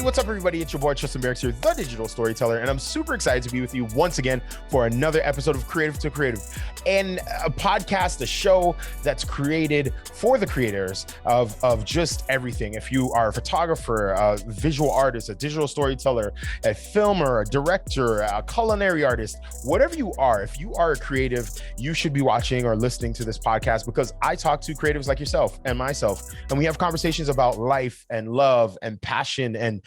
What's up, everybody? It's your boy Tristan Barracks here, the digital storyteller, and I'm super excited to be with you once again for another episode of Creative to Creative, and a podcast, a show that's created for the creators of just everything. If you are a photographer, a visual artist, a digital storyteller, a filmer, a director, a culinary artist, whatever you are, if you are a creative, you should be watching or listening to this podcast, because I talk to creatives like yourself and myself, and we have conversations about life and love and passion and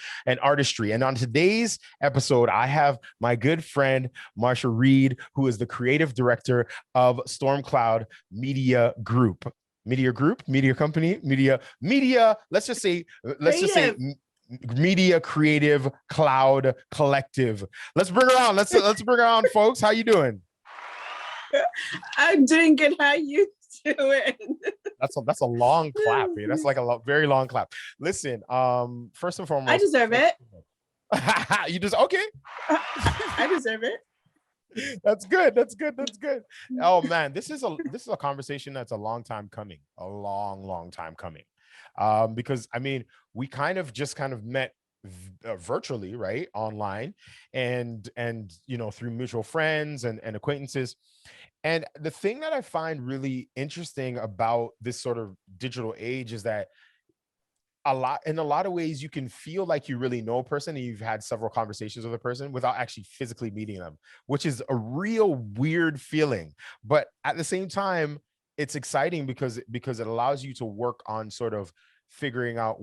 artistry. And on today's episode, I have my good friend, Marsha Reed, who is the creative director of Storm Cloud Media Company, let's just say Media Creative Cloud Collective. Let's bring her on. Let's bring her on, folks. How you doing? I'm doing good. How you doing? That's a long clap. That's like a very long clap. Listen, first and foremost, I deserve it. You just okay. I deserve it. That's good. Oh man, this is a conversation that's a long time coming. Because I mean, we kind of met virtually, right, online, and through mutual friends and acquaintances. And the thing that I find really interesting about this sort of digital age is that in a lot of ways, you can feel like you really know a person and you've had several conversations with a person without actually physically meeting them, which is a real weird feeling. But at the same time, it's exciting because it allows you to work on sort of figuring out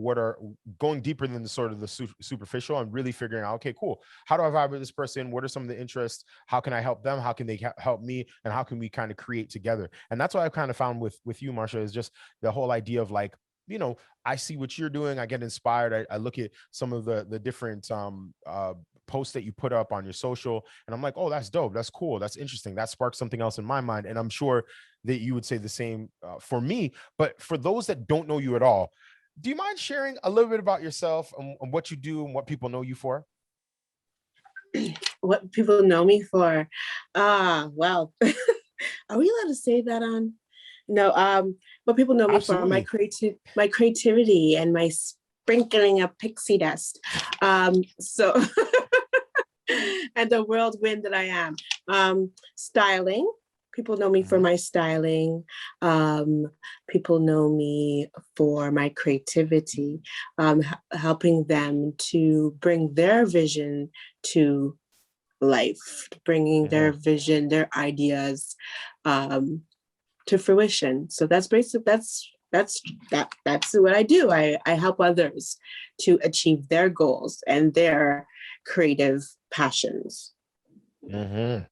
going deeper than the superficial, and really figuring out, okay, cool, how do I vibe with this person? What are some of the interests? How can I help them? How can they help me? And how can we kind of create together? And that's what I've kind of found with you, Marsha, is just the whole idea of like, I see what you're doing. I get inspired. I look at some of the different posts that you put up on your social, and I'm like, oh, that's dope. That's cool. That's interesting. That sparks something else in my mind. And I'm sure that you would say the same for me. But for those that don't know you at all, do you mind sharing a little bit about yourself and what you do and what people know you for? What people know me for? Well, are we allowed to say that on? No, what people know me Absolutely. for, my creativity and my sprinkling of pixie dust. So and the whirlwind that I am. Styling. People know me for my styling. People know me for my creativity, helping them to bring their vision to life, bringing their vision, their ideas to fruition. So that's basic. That's what I do. I help others to achieve their goals and their creative passions. Well,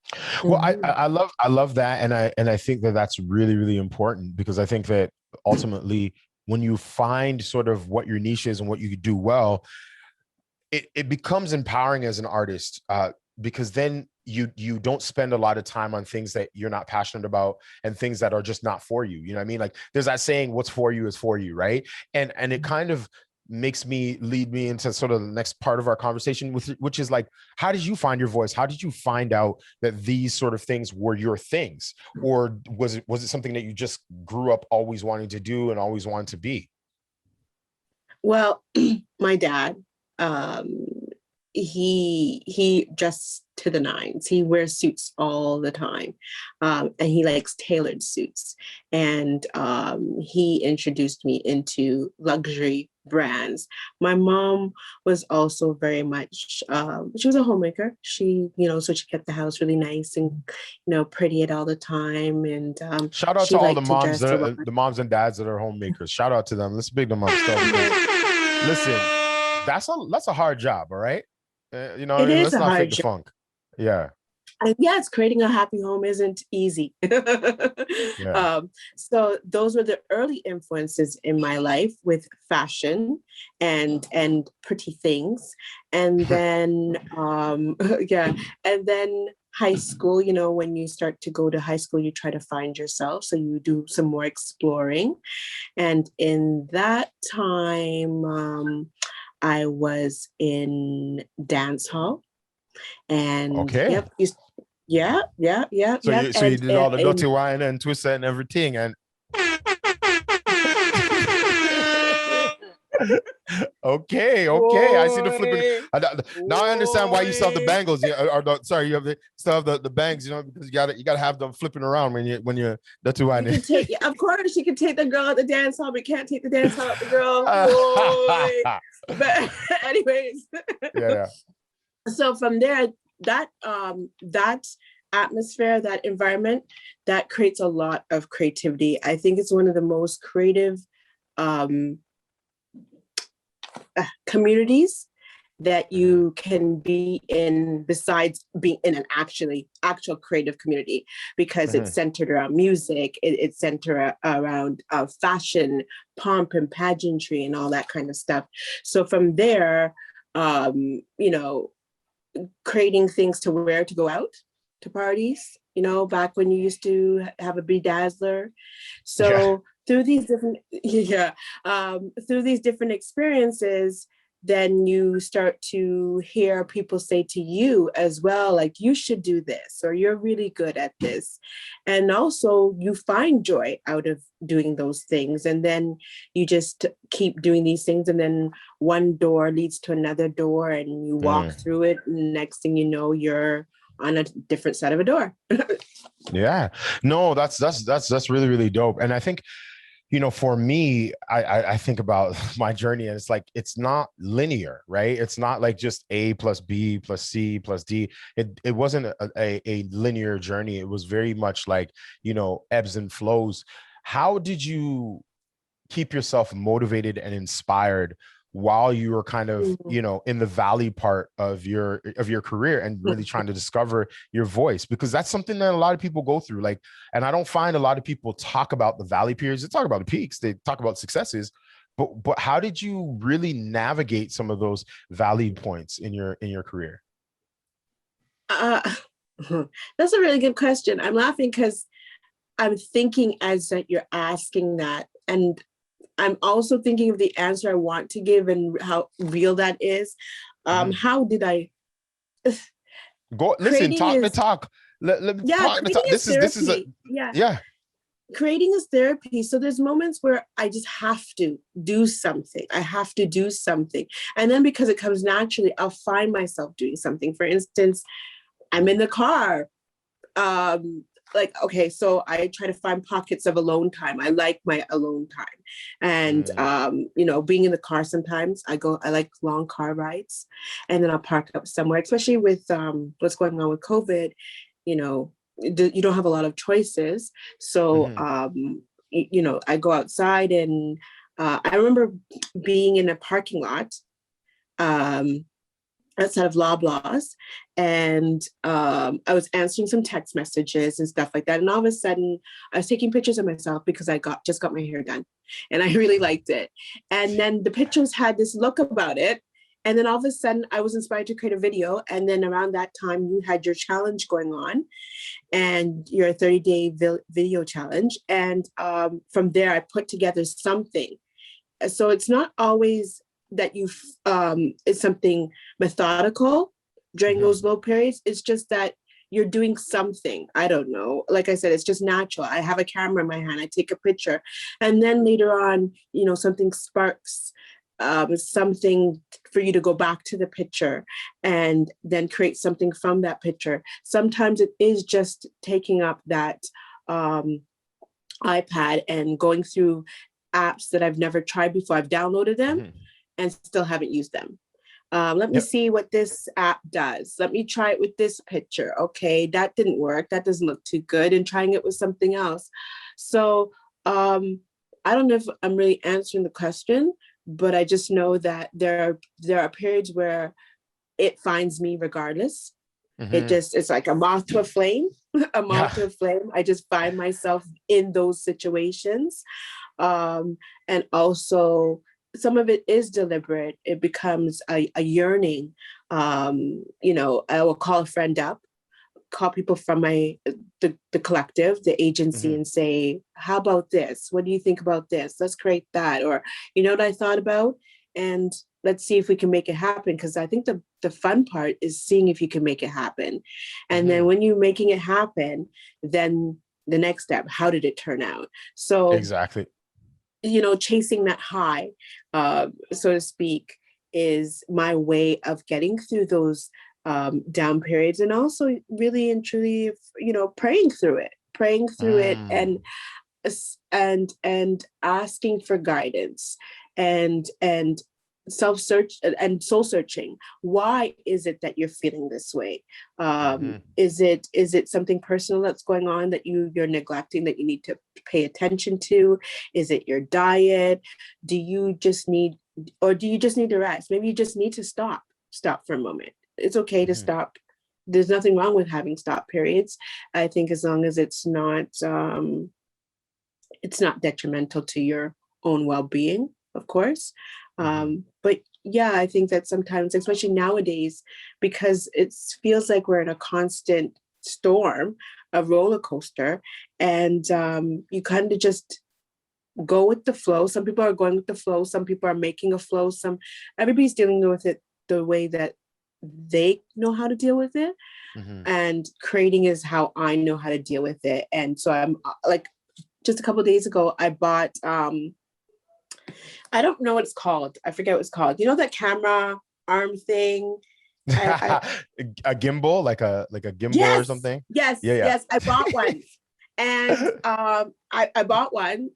I love that, and I think that that's really, really important, because I think that ultimately, when you find sort of what your niche is and what you do well, it becomes empowering as an artist, because then you don't spend a lot of time on things that you're not passionate about and things that are just not for you. You know what I mean? Like, there's that saying, "What's for you is for you," right? And it kind of lead me into sort of the next part of our conversation, which is like, how did you find your voice? How did you find out that these sort of things were your things? Or was it something that you just grew up always wanting to do and always wanted to be? Well, my dad, he dresses to the nines. He wears suits all the time, and he likes tailored suits. And he introduced me into luxury brands. My mom was also very much, she was a homemaker. She, so she kept the house really nice and, pretty it all the time. And shout out to all the moms and dads that are homemakers. Shout out to them. Let's big them up still. Listen, that's a hard job, all right? Let's not fake the funk. Yeah. And yes, creating a happy home isn't easy. So those were the early influences in my life, with fashion and pretty things. And then, and then high school, when you start to go to high school, you try to find yourself. So you do some more exploring. And in that time, I was in dance hall. And okay. Yep. Yeah. So you did all the dirty wine and twist and everything, and Okay, okay. I see the flipping. Boy, Now I understand why you still have the boy. bangles. Sorry, you have still have the bangs. You know, because you gotta have them flipping around when you're the two You handed. can take, of course, you can take the girl at the dance hall, but you can't take the dance hall at the girl. Boy. But anyways, Yeah, so from there, that atmosphere, that environment, that creates a lot of creativity. I think it's one of the most creative um communities that yeah. you can be in, besides being in an actual creative community, because Hmm. it's centered around music, it's centered around fashion, pomp and pageantry and all that kind of stuff. So from there, you know, creating things to wear to go out to parties, back when you used to have a bedazzler. Yeah. So through these different, yeah, through these different experiences, then you start to hear people say to you as well, like, you should do this, or you're really good at this. And also you find joy out of doing those things. And then you just keep doing these things. And then one door leads to another door, and you walk Mm. through it. And next thing you know, you're on a different side of a door. Yeah. No, that's really, really dope. And I think, for me, I think about my journey, and it's like, it's not linear, right? It's not like just A plus B plus C plus D. It wasn't a linear journey. It was very much like, ebbs and flows. How did you keep yourself motivated and inspired while you were kind of, in the valley part of your career, and really trying to discover your voice? Because that's something that a lot of people go through. Like, and I don't find a lot of people talk about the valley periods. They talk about the peaks, they talk about successes, but how did you really navigate some of those valley points in your career? uh, that's a really good question. I'm laughing because I'm thinking as that you're asking that. And I'm also thinking of the answer I want to give and how real that is. Mhm. How did I Go listen, creating talk the is talk. Let me yeah, talk the creating talk. is This is a therapy. Yeah. yeah. Creating is therapy. So there's moments where I just have to do something. I have to do something. And then because it comes naturally, I'll find myself doing something. For instance, I'm in the car. um like, okay, so I try to find pockets of alone time. I like my alone time. And Mm, being in the car, sometimes I like long car rides. And then I'll park up somewhere, especially with what's going on with COVID. you know you don't have a lot of choices. So mhm, I go outside. And I remember being in a parking lot um outside of Loblaws, and I was answering some text messages and stuff like that. And all of a sudden, I was taking pictures of myself because I just got my hair done, and I really liked it. And then the pictures had this look about it. And then all of a sudden, I was inspired to create a video. And then around that time, you had your challenge going on, and your 30-day video challenge. And from there, I put together something. So it's not always that it's something methodical during mhm. those low periods. It's just that you're doing something. I don't know. Like I said, it's just natural. I have a camera in my hand, I take a picture, and then later on, something sparks something for you to go back to the picture and then create something from that picture. Sometimes it is just taking up that um, iPad and going through apps that I've never tried before. I've downloaded them Mhm. and still haven't used them. Let me Yep. see what this app does. Let me try it with this picture. Okay, that didn't work. That doesn't look too good. And trying it with something else. So I don't know if I'm really answering the question, but I just know that there are periods where it finds me regardless. Mhm. It's like a moth to a flame, a moth Yeah. to a flame. I just find myself in those situations. And also, some of it is deliberate. It becomes a yearning. I will call a friend up, call people from the collective, the agency, Mhm. and say, how about this? What do you think about this? Let's create that. Or, you know what I thought about? And let's see if we can make it happen. Because I think the fun part is seeing if you can make it happen. And then Mhm. when you're making it happen, then the next step, how did it turn out? So Exactly. chasing that high, so to speak, is my way of getting through those down periods, and also really and truly, praying through it, Mm, and asking for guidance, and self-search and soul searching. Why is it that you're feeling this way? mhm, Is it something personal that's going on that you're neglecting, that you need to pay attention to? Is it your diet? Do you just need to rest? Maybe you just need to stop for a moment. It's okay to mhm, stop. There's nothing wrong with having stop periods. I think as long as it's not detrimental to your own well-being, of course. mhm. But yeah, I think that sometimes, especially nowadays, because it feels like we're in a constant storm, a roller coaster, and you kind of just go with the flow. Some people are going with the flow. Some people are making a flow. Everybody's dealing with it the way that they know how to deal with it. Mhm. And creating is how I know how to deal with it. And so I'm like, just a couple of days ago, I bought I don't know what it's called. I forget what it's called. You know that camera arm thing? I A gimbal, like a gimbal or Yes, something. yes, Yeah, yeah. yes. I bought one. And I bought one.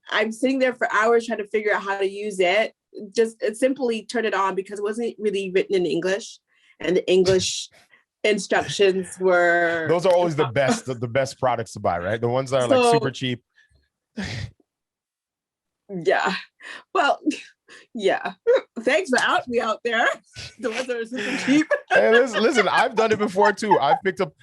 I'm sitting there for hours trying to figure out how to use it. Just simply turn it on because it wasn't really written in English. And the English instructions were Those are always the best products to buy, right? The ones that are like super so, cheap. yeah. Well, yeah. Thanks for out me out there. The ones that are super cheap. Hey, listen, I've done it before too. I've picked up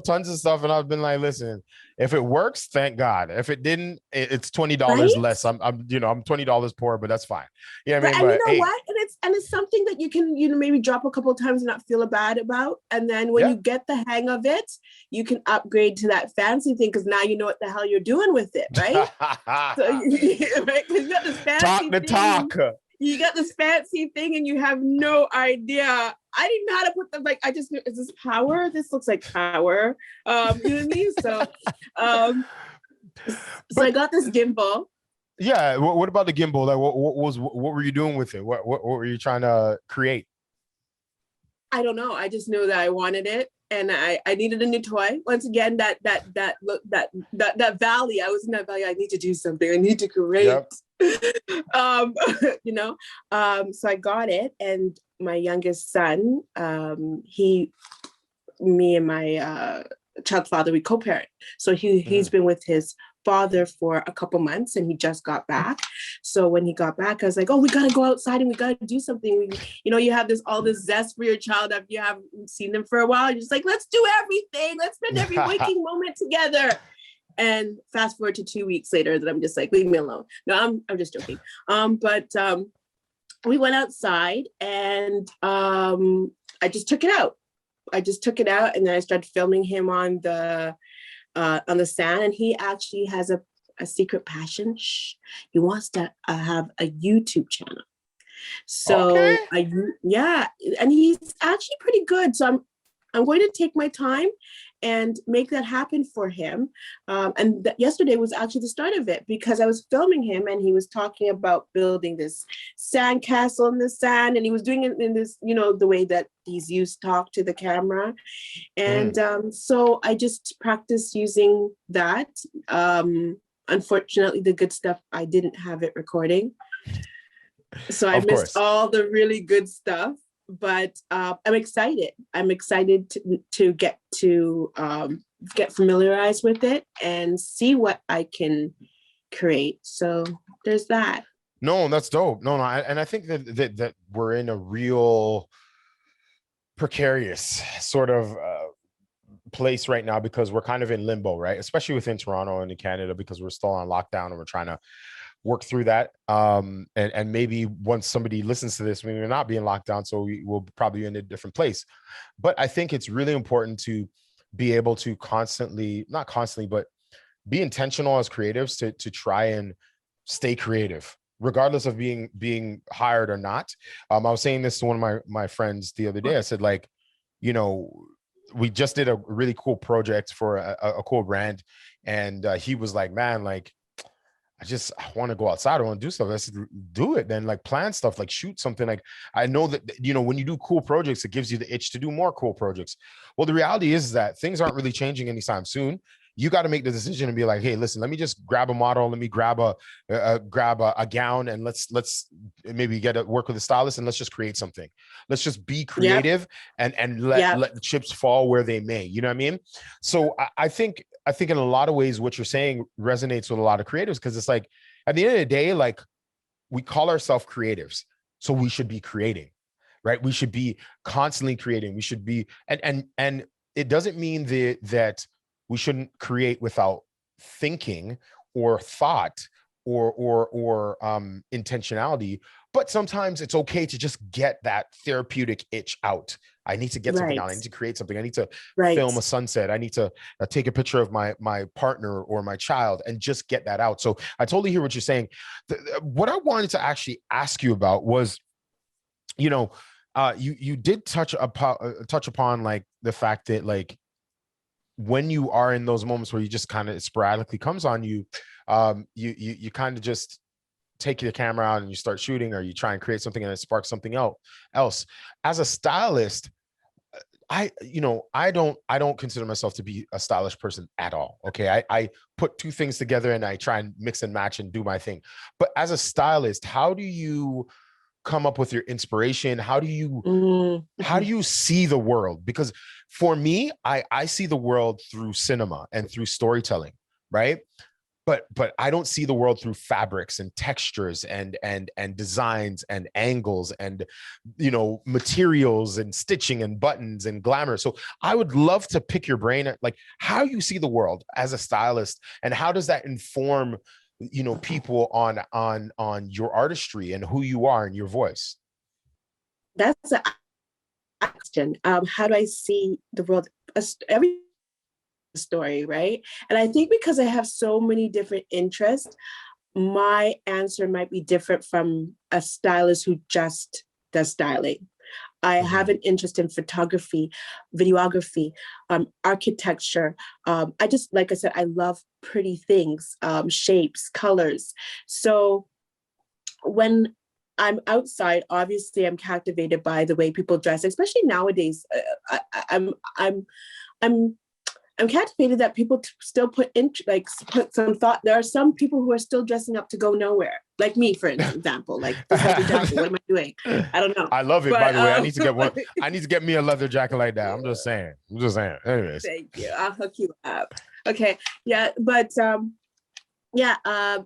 tons of stuff, and I've been like, listen, if it works, thank God. If it didn't, it's $20 Right? less. I'm $20 poor, but that's fine. Yeah, I Right. mean, And you but know hey, what? And it's something that you can, maybe drop a couple of times and not feel bad about. And then when yeah. you get the hang of it, you can upgrade to that fancy thing because now you know what the hell you're doing with it, right? So right? Because you got this Talk fancy the thing, and talk. you have no idea. I didn't know how to put them, like, I just knew, is this power? This looks like power. You know what I mean? Um, so I But got this gimbal. yeah, what about the gimbal? Like, what were you doing with it? What were you trying to create? I don't know. I just knew that I wanted it, and I needed a new toy. Once again, that look that valley. I was in that valley. I need to do something. I need to create. Yep. um, you know. So I got it, and my youngest son, me and my child's father, we co-parent. So he's Mhm. been with his father for a couple months, and he just got back. So when he got back, I was like, oh, we got to go outside and we got to do something. You have all this zest for your child after you haven't seen them for a while. You're just like, let's do everything. Let's spend every waking moment together. And fast forward to 2 weeks later, that I'm just like, leave me alone. No, I'm just joking. But we went outside, and I just took it out. And then I started filming him on the sand. And he actually has a secret passion. Shh. He wants to have a YouTube channel. Okay. So yeah, and he's actually pretty good. So I'm going to take my time and make that happen for him. And yesterday was actually the start of it, because I was filming him and he was talking about building this sand castle in the sand, and he was doing it in this, the way that these youths talk to the camera. Mhm. And so I just practiced using that. Unfortunately, the good stuff, I didn't have it recording. So I Of missed course. all the really good stuff, but I'm excited. I'm excited to get familiarized with it and see what I can create. So there's that. No, that's dope. No, no, and I think that we're in a real precarious sort of place right now because we're kind of in limbo, right? Especially within Toronto and in Canada, because we're still on lockdown and we're trying to work through that. And maybe once somebody listens to this, we may not be in lockdown, so we will probably be in a different place. But I think it's really important to be able to not constantly, but be intentional as creatives to try and stay creative regardless of being hired or not. I was saying this to one of my friends the other day. I said, like, you know, we just did a really cool project for a cool brand, and he was like, man, like, I want to go outside. I want to do stuff. Let's do it. Then like plan stuff, like shoot something. Like I know that, you know, when you do cool projects, it gives you the itch to do more cool projects. Well, the reality is that things aren't really changing anytime soon. You got to make the decision and be like, hey, listen, let me just grab a model. Let me grab a gown, and let's maybe work with a stylist, and let's just create something. Let's just be Yep. creative and Yep. let the chips fall where they may. You know what I mean? So I think in a lot of ways what you're saying resonates with a lot of creatives, because it's like at the end of the day, like we call ourselves creatives, so we should be creating, right? We should be constantly creating. We should be, and it doesn't mean that we shouldn't create without thinking or thought or intentionality. But sometimes it's okay to just get that therapeutic itch out. I need to get something Right. out. I need to create something. I need to Right. film a sunset. I need to take a picture of my partner or my child and just get that out. So I totally hear what you're saying. What I wanted to actually ask you about was, you know, you did touch upon like the fact that like when you are in those moments where you just kind of sporadically comes on you, you kind of just take your camera out and you start shooting, or you try and create something and it sparks something else. As a stylist, I don't consider myself to be a stylish person at all. Okay. I put two things together and I try and mix and match and do my thing. But as a stylist, how do you come up with your inspiration? How do Mhm. you see the world? Because for me, I see the world through cinema and through storytelling, right? But I don't see the world through fabrics and textures and designs and angles and, you know, materials and stitching and buttons and glamour. So I would love to pick your brain at like how you see the world as a stylist, and how does that inform, you know, people on your artistry and who you are and your voice. That's a question. How do I see the world? Every story, right? And I think because I have so many different interests, my answer might be different from a stylist who just does styling. I have Mhm. an interest in photography, videography, architecture. I just, like I said, I love pretty things, shapes, colors. So when I'm outside, obviously I'm captivated by the way people dress, especially nowadays. I'm I'm captivated that people still put some thought. There are some people who are still dressing up to go nowhere, like me, for example. Like this leather jacket. What am I doing? I don't know. I love it, by But the way. I need to get one. I need to get me a leather jacket like that. I'm just saying. I'm just saying. Anyways. thank you. I'll hook you up. Okay. Yeah. But yeah.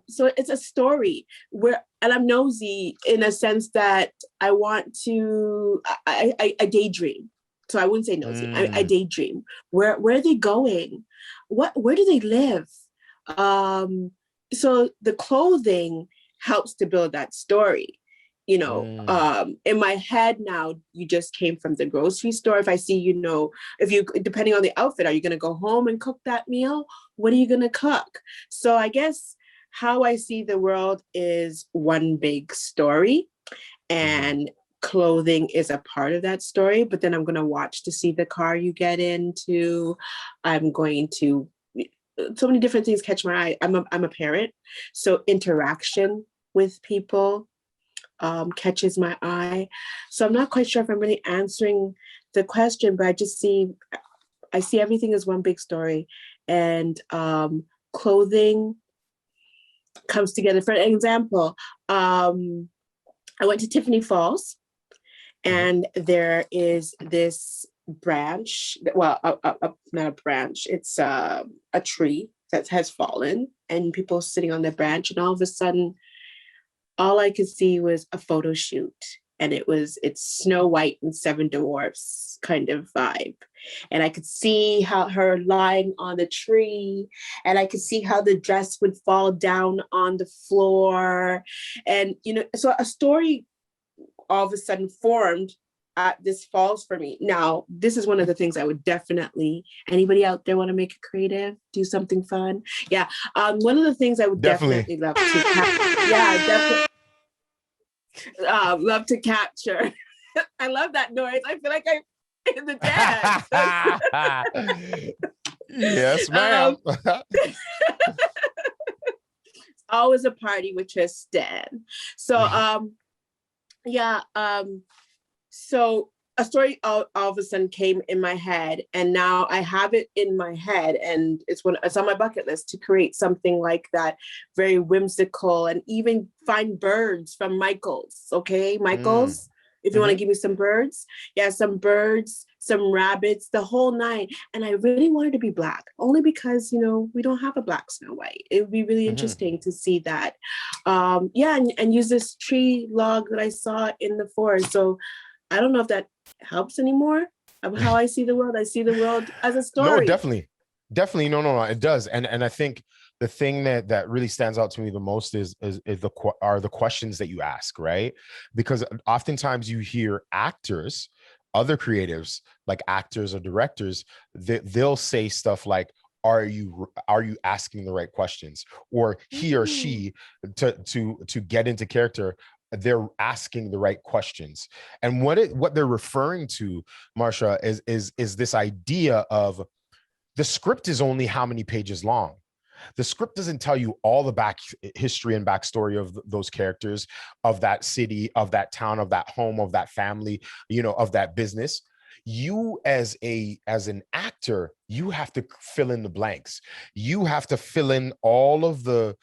So it's a story where, and I'm nosy in a sense that I want to. I daydream. So I wouldn't say nosy. I Mm, daydream. Where are they going? Where do they live? Um, so the clothing helps to build that story. mm. In my head now, you just came from the grocery store. If I see, if you, depending on the outfit, are you going to go home and cook that meal? What are you going to cook? So I guess how I see the world is one big story, Mhm. and clothing is a part of that story. But then I'm going to watch to see the car you get into. I'm going to, so many different things catch my eye. I'm a parent, so interaction with people catches my eye. So I'm not quite sure if I'm really answering the question, but I see everything as one big story, and clothing comes together. For example, I went to Tiffany Falls, Mhm. and there is this branch. Well, not a branch. It's a tree that has fallen, and people sitting on the branch, and all of a sudden, all I could see was a photo shoot. And it's Snow White and Seven Dwarfs kind of vibe. And I could see how her lying on the tree, and I could see how the dress would fall down on the floor. And, so a story all of a sudden formed at this falls for me. Now, this is one of the things I would definitely, anybody out there want to make it creative, do something fun? Yeah. One of the things I would Definitely. definitely love to, yeah, definitely love to capture. I love that noise. I feel like I'm in the dance. Yes, ma'am. um, always a party with Tristan. So yeah, so a story all of a sudden came in my head, and now I have it in my head, and it's on my bucket list to create something like that, very whimsical, and even find birds from Michael's. Okay, Mm, Michael's. If you want to mhm, give me some birds, yeah, some birds, some rabbits, the whole nine. And I really wanted to be black, only because we don't have a black Snow White. It would be really mhm. interesting to see that. Yeah, and use this tree log that I saw in the forest. So I don't know if that helps anymore of how I see the world. I see the world as a No, story. definitely. No, no, no. It does, and I think the thing that really stands out to me the most are the questions that you ask, right? Because oftentimes you hear actors, other creatives like actors or directors, they'll say stuff like, are you asking the right questions, or he or Mm. she, to get into character, they're asking the right questions. And what they're referring to, Marsha, is this idea of the script is only how many pages long. The script doesn't tell you all the back history and backstory of those characters, of that city, of that town, of that home, of that family, of that business. You as an actor, you have to fill in the blanks. You have to fill in all of the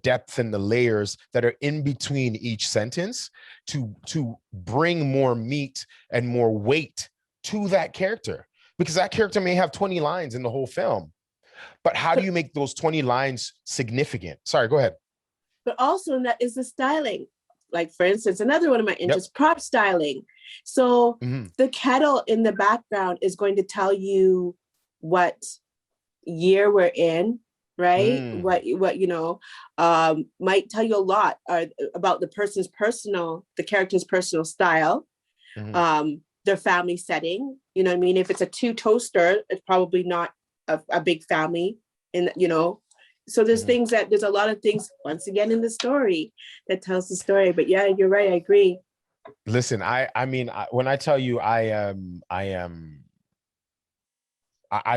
depth and the layers that are in between each sentence to bring more meat and more weight to that character, because that character may have 20 lines in the whole film, but how do But you make those 20 lines significant? Sorry, go ahead. but also that is the styling. Like for instance, another one of my Yep. interests, prop styling. So Mm-hmm. the kettle in the background is going to tell you what year we're in, right? Mm, What might tell you a lot about the character's personal style, mm-hmm. their family setting. You know what I mean? If it's a two toaster, it's probably not a big family. So Mm-hmm. there's a lot of things once again in the story that tells the story. But yeah, you're right. I agree. Listen, I mean, when I tell you I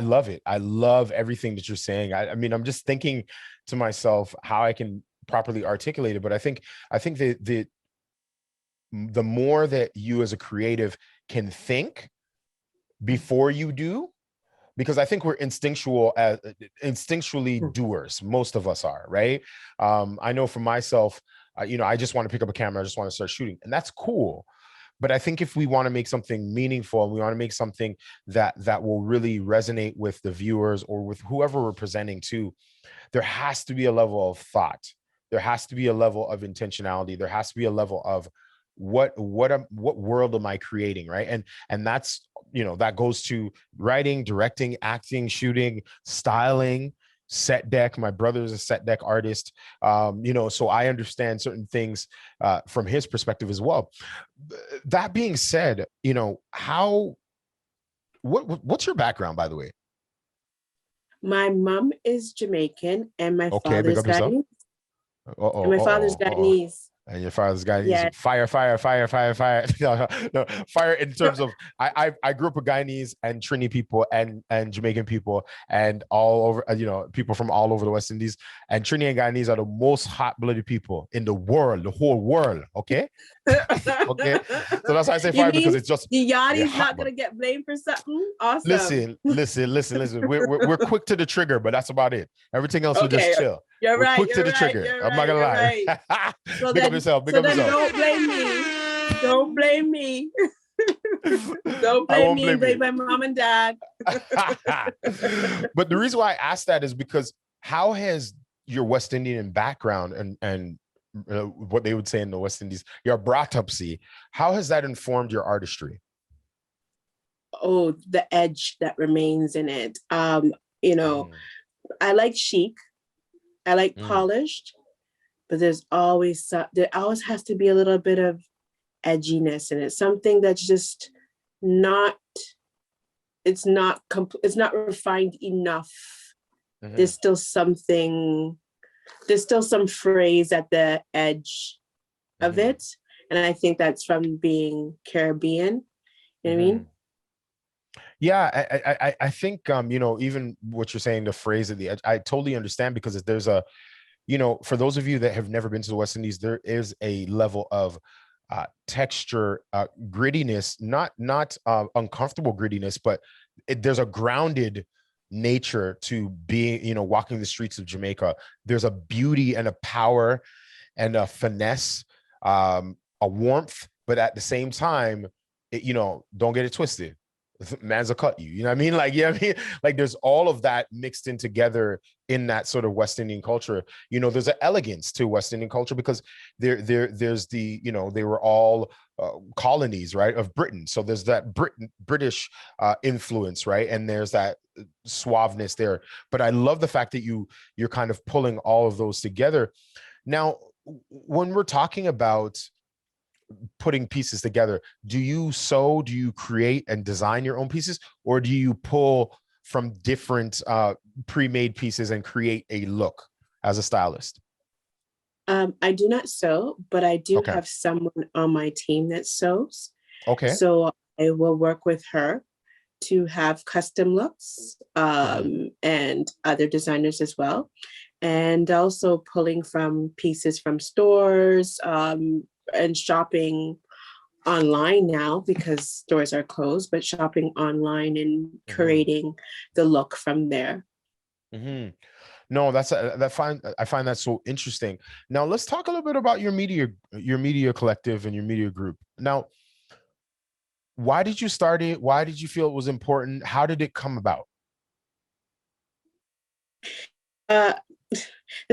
love it. I love everything that you're saying. I mean, I'm just thinking to myself how I can properly articulate it. But I think that the more that you as a creative can think before you do, because I think we're instinctually doers. Most of us are, right? I know for myself, I just want to pick up a camera. I just want to start shooting, and that's cool. But I think if we want to make something meaningful, and we want to make something that will really resonate with the viewers or with whoever we're presenting to, there has to be a level of thought. There has to be a level of intentionality. There has to be a level of what world am I creating, right? And that's, that goes to writing, directing, acting, shooting, styling, set deck. My brother is a set deck artist, so I understand certain things from his perspective as well. That being said, how what's your background, by the way? My mom is Jamaican and my Okay, big father's up yourself. Guyanese. Uh-oh, And my father's uh-oh, uh-oh. Guyanese. And your father's Guyanese. Yeah. Fire, fire, fire, fire, fire. No, no, fire in terms of I grew up with Guyanese and Trini people and Jamaican people and all over, people from all over the West Indies. And Trini and Guyanese are the most hot-blooded people in the world, the whole world. Okay. Okay. So that's why I say You fire, because mean it's just the they're Yanni's hot, not but gonna get blamed for something? Awesome. listen. We're quick to the trigger, but that's about it. Everything else will just Okay. chill. You're We're right. quick to You're the right. trigger. You're I'm not right. gonna You're lie. right. So Big up then, yourself. Big so up then, yourself. don't blame me. Don't blame me. Don't I blame won't me. blame you. Blame my mom and dad. But the reason why I asked that is because how has your West Indian background and what they would say in the West Indies, your bratupsi, how has that informed your artistry? Oh, the edge that remains in it. You know, Mm, I like chic. I like mm, polished, but there always has to be a little bit of edginess in it. Something that's just not. It's not refined enough. mhm, There's still something. There's still some phrase at the edge of mhm, it, and I think that's from being Caribbean. You know what I mean? mhm. Yeah, I think even what you're saying, the phrase at the edge, I totally understand, because there's a for those of you that have never been to the West Indies, there is a level of texture, grittiness, not uncomfortable grittiness, but there's a grounded nature to being, walking the streets of Jamaica. There's a beauty and a power and a finesse, a warmth, but at the same time, don't get it twisted. Man's will cut you. You know what I mean? Like, like there's all of that mixed in together in that sort of West Indian culture. There's an elegance to West Indian culture because there's the, they were all colonies, right, of Britain. So there's that British influence, right? And there's that suaveness there. But I love the fact that you're kind of pulling all of those together. Now, when we're talking about putting pieces together, do you create and design your own pieces, or do you pull from different pre-made pieces and create a look as a stylist? I do not sew, but I do Okay. have someone on my team that sews. Okay. So I will work with her to have custom looks, and other designers as well. And also pulling from pieces from stores, and shopping online now because stores are closed, but shopping online and creating the look from there. No, I find that so interesting. Now let's talk a little bit about your media collective and your media group. Now, why did you start it? Why did you feel it was important? How did it come about? There's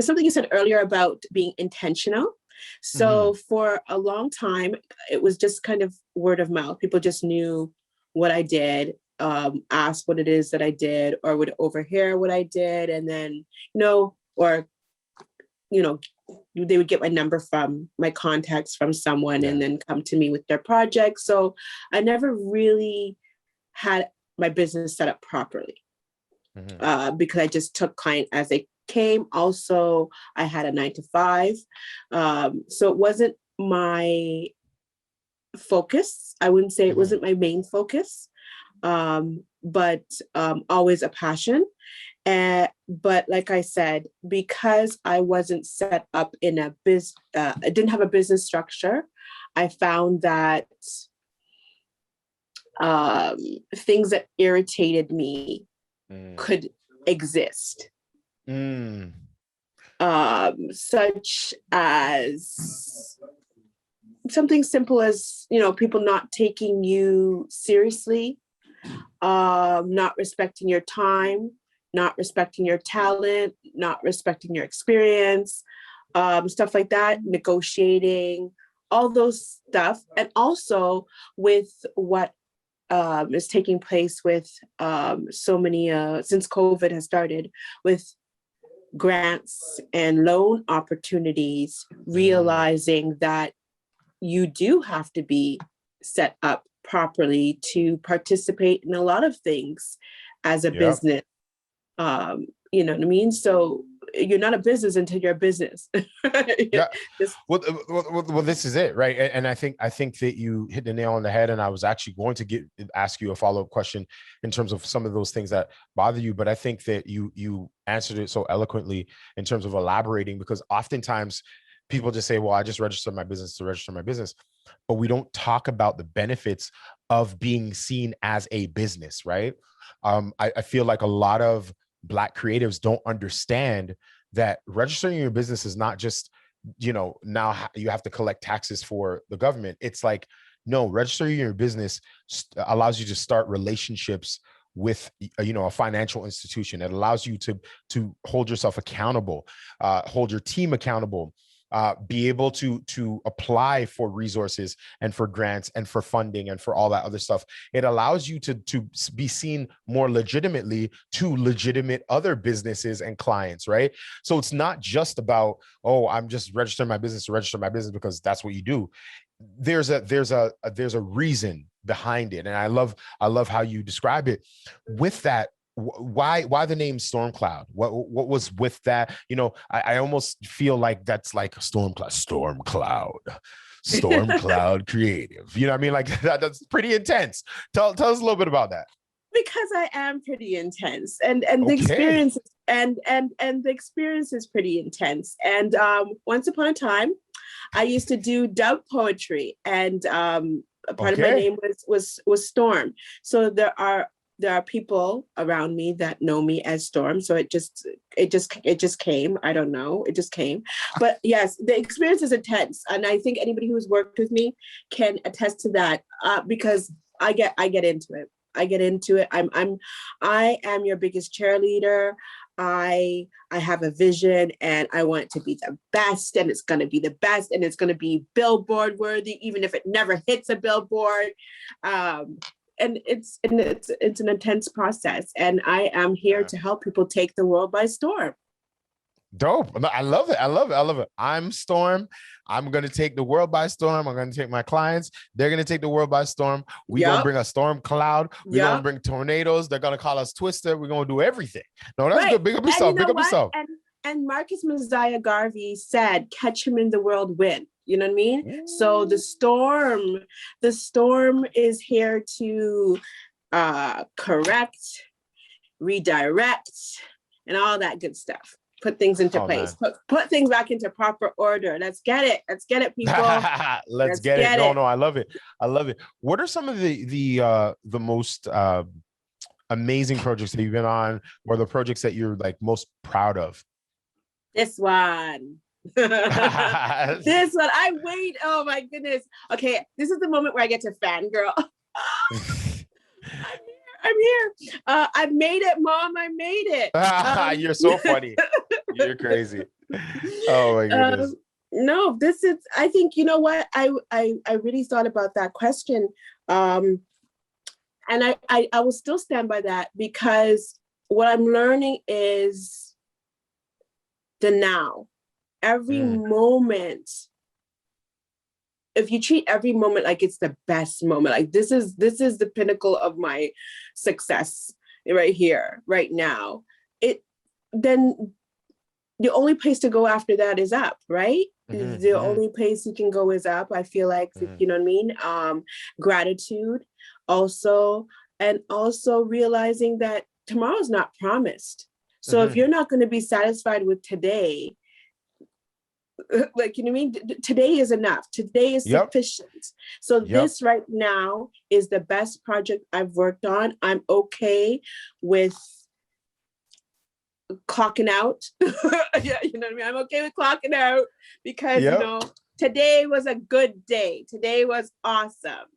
something you said earlier about being intentional. So for a long time, it was just kind of word of mouth. People just knew what I did, asked what it is that I did, or would overhear what I did. And then, they would get my number from my contacts from someone and then come to me with their project. So I never really had my business set up properly, because I just took client as they came. Also, I had a 9-to-5. So it wasn't my focus. I wouldn't say it wasn't my main focus, but always a passion. But like I said, because I wasn't set up in I didn't have a business structure, I found that things that irritated me could exist. Such as something simple as, people not taking you seriously, not respecting your time, not respecting your talent, not respecting your experience, stuff like that, negotiating, all those stuff. And also with what is taking place with so many, since COVID has started, with grants and loan opportunities, realizing that you do have to be set up properly to participate in a lot of things as a business. You know what I mean? So you're not a business until you're a business. Well, this is it, right? And I think that you hit the nail on the head. And I was actually going to ask you a follow-up question in terms of some of those things that bother you, but I think that you answered it so eloquently in terms of elaborating, because oftentimes people just say, well, I just registered my business to register my business, but we don't talk about the benefits of being seen as a business, right? I feel like a lot of Black creatives don't understand that registering your business is not just, now you have to collect taxes for the government. It's like, no, registering your business allows you to start relationships with, a financial institution. It allows you to hold yourself accountable, hold your team accountable, be able to apply for resources and for grants and for funding and for all that other stuff. It allows you to be seen more legitimately to legitimate other businesses and clients, right? So it's not just about, oh, I'm just registering my business to register my business because that's what you do. There's a reason behind it, and I love how you describe it. With that, why the name Storm Cloud? What was with that? I almost feel like that's like a storm cloud creative. You know what I mean? Like that's pretty intense. Tell us a little bit about that. Because I am pretty intense, and the Okay. experience and the experience is pretty intense. And once upon a time, I used to do dub poetry, and a part of my Okay. name was Storm. So there are people around me that know me as Storm. So it just came. I don't know. It just came. But yes, the experience is intense, and I think anybody who's worked with me can attest to that, because I get into it. I get into it. I am your biggest cheerleader. I have a vision, and I want it to be the best, and it's going to be the best, and it's going to be billboard worthy, even if it never hits a billboard. And it's an intense process, and I am here Yeah. to help people take the world by storm. Dope. No, I love it. I love it. I love it. I'm Storm. I'm going to take the world by storm. I'm going to take my clients. They're going to take the world by storm. We're going to Yep. bring a storm cloud. We're going to Yep. bring tornadoes. They're going to call us Twister. We're going to do everything. No, that's Right. good. Big up And you yourself. Big know up what? yourself. And Marcus Messiah Garvey said, catch him in the whirlwind. You know what I mean? So Ooh. the storm is here to correct, redirect, and all that good stuff. Put things into Oh, place. man. Put things back into proper order. Let's get it. Let's get it, people. Let's Let's get it. get No, it. no, I love it. I love it. What are some of the most amazing projects that you've been on, or the projects that you're like most proud of? This one. This one. I wait. Oh my goodness. Okay, this is the moment where I get to fangirl. I'm here. I'm here. I made it, Mom. I made it. You're so funny. You're crazy. Oh my goodness. um, no, this is. I think you know what. I really thought about that question, and I will still stand by that, because what I'm learning is the now. Every Mm, moment, if you treat every moment like it's the best moment, like this is the pinnacle of my success right here, right now, it then the only place to go after that is up, right? mhm, The mhm, only place you can go is up. I feel like, mhm, you know what I mean? Gratitude also, and also realizing that tomorrow's not promised. So if mhm. you're not going to be satisfied with today, like, you know what I mean? Today is enough. Today is Yep. sufficient. So Yep. this right now is the best project I've worked on. I'm okay with clocking out. Yeah, you know what I mean? I'm okay with clocking out, because, you Yep. know, today was a good day. Today was awesome.